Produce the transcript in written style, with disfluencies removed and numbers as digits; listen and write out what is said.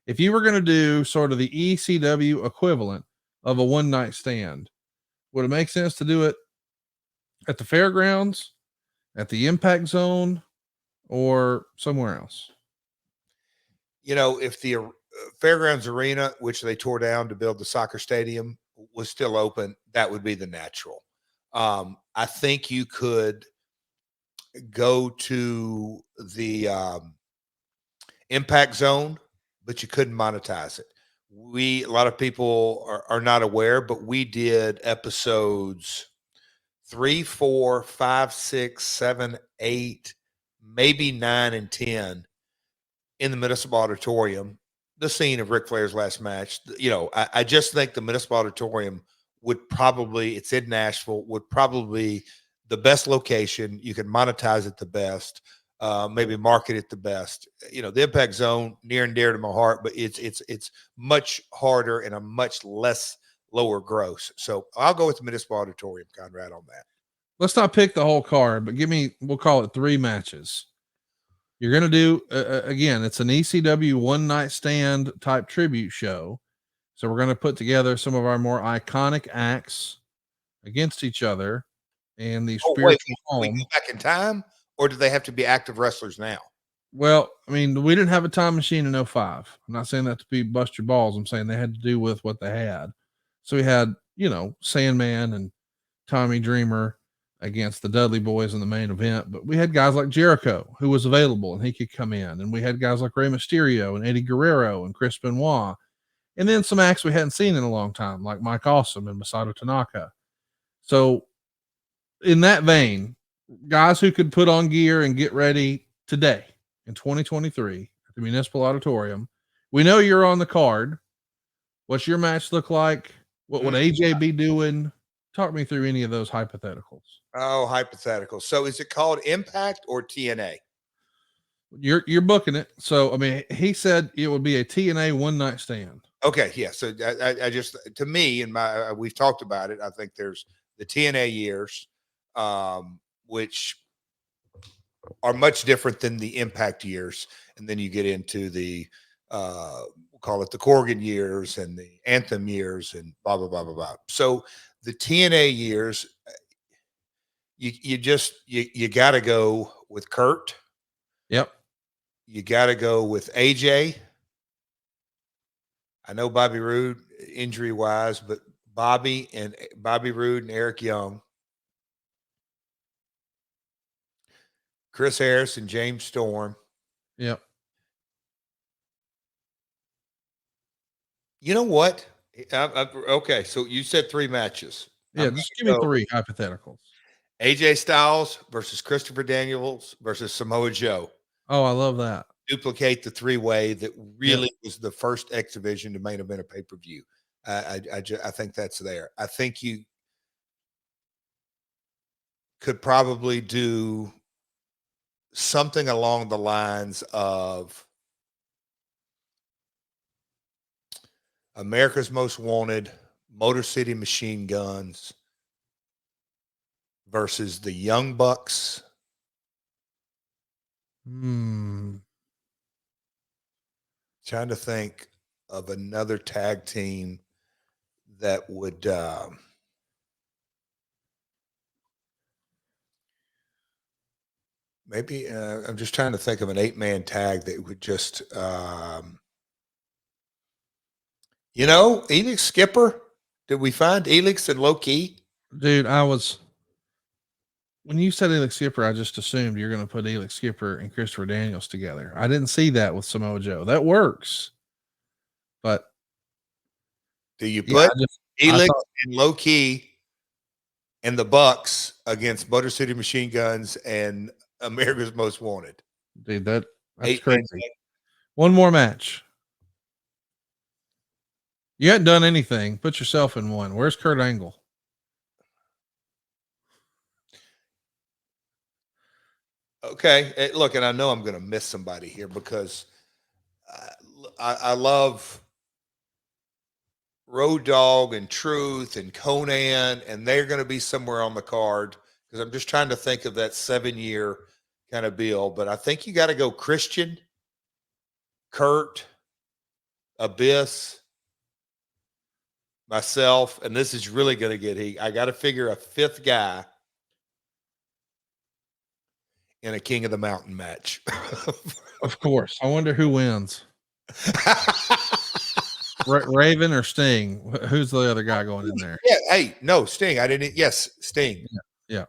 If you were going to do sort of the ECW equivalent of a one night stand, would it make sense to do it at the fairgrounds, at the impact zone, or somewhere else? You know, if the Fairgrounds Arena, which they tore down to build the soccer stadium, was still open, that would be the natural. I think you could go to the impact zone, but you couldn't monetize it. A lot of people are not aware, but we did episodes 3, 4, 5, 6, 7, 8, maybe 9 and 10 in the Municipal Auditorium, the scene of Ric Flair's last match. You know, I just think the Municipal Auditorium would probably, it's in Nashville, would probably be the best location. You can monetize it the best, maybe market it the best. You know, the Impact Zone, near and dear to my heart, but it's much harder and a much less lower gross. So I'll go with the Municipal Auditorium, Conrad, on that. Let's not pick the whole card, but we'll call it 3 matches. You're going to do, again, it's an ECW one night stand type tribute show. So we're going to put together some of our more iconic acts against each other and the spiritual home. We go back in time, or do they have to be active wrestlers now? Well, I mean, we didn't have a time machine in 05. I'm not saying that to be bust your balls. I'm saying they had to do with what they had. So we had, you know, Sandman and Tommy Dreamer against the Dudley Boys in the main event, but we had guys like Jericho who was available and he could come in, and we had guys like Rey Mysterio and Eddie Guerrero and Chris Benoit, and then some acts we hadn't seen in a long time like Mike Awesome and Masato Tanaka. So in that vein, guys who could put on gear and get ready today in 2023 at the Municipal Auditorium. We know you're on the card. What's your match look like? What would AJ be doing? Talk me through any of those hypotheticals. Oh, hypothetical. So is it called Impact or TNA? You're booking it. So I mean, he said it would be a TNA one night stand. Okay, yeah. So I just, to me, and my we've talked about it. I think there's the TNA years, which are much different than the Impact years, and then you get into the we'll call it the Corgan years and the Anthem years, and blah blah blah blah blah. So the TNA years, you got to go with Kurt. Yep. You got to go with AJ. I know Bobby Roode injury wise, but Bobby Roode and Eric Young, Chris Harris and James Storm. Yep. You know what? Okay, so you said 3 matches. Yeah, just give me 3 hypotheticals. AJ Styles versus Christopher Daniels versus Samoa Joe. Oh, I love that. Duplicate the 3-way that really was the first X Division to main event a pay-per-view. I think that's there. I think you could probably do something along the lines of America's Most Wanted, Motor City Machine Guns versus the Young Bucks. Trying to think of another tag team that would maybe I'm just trying to think of an 8-man tag that would just you know, Elix Skipper. Did we find Elix and Low Key? Dude, when you said Elix Skipper, I just assumed you're going to put Elix Skipper and Christopher Daniels together. I didn't see that with Samoa Joe. That works. But do you put Elix and Low Key and the Bucks against Motor City Machine Guns and America's Most Wanted? Dude, that's crazy. One more match. You hadn't done anything. Put yourself in one. Where's Kurt Angle? Okay, look, and I know I'm going to miss somebody here because I love Road Dogg and Truth and Conan, and they're going to be somewhere on the card because I'm just trying to think of that 7-year kind of bill. But I think you got to go Christian, Kurt, Abyss, myself, and this is really going to get heat. I got to figure a fifth guy in a King of the Mountain match. Of course. I wonder who wins. Raven or Sting? Who's the other guy going in there? Yeah. Hey, no, Sting. I didn't. Yes, Sting. Yeah.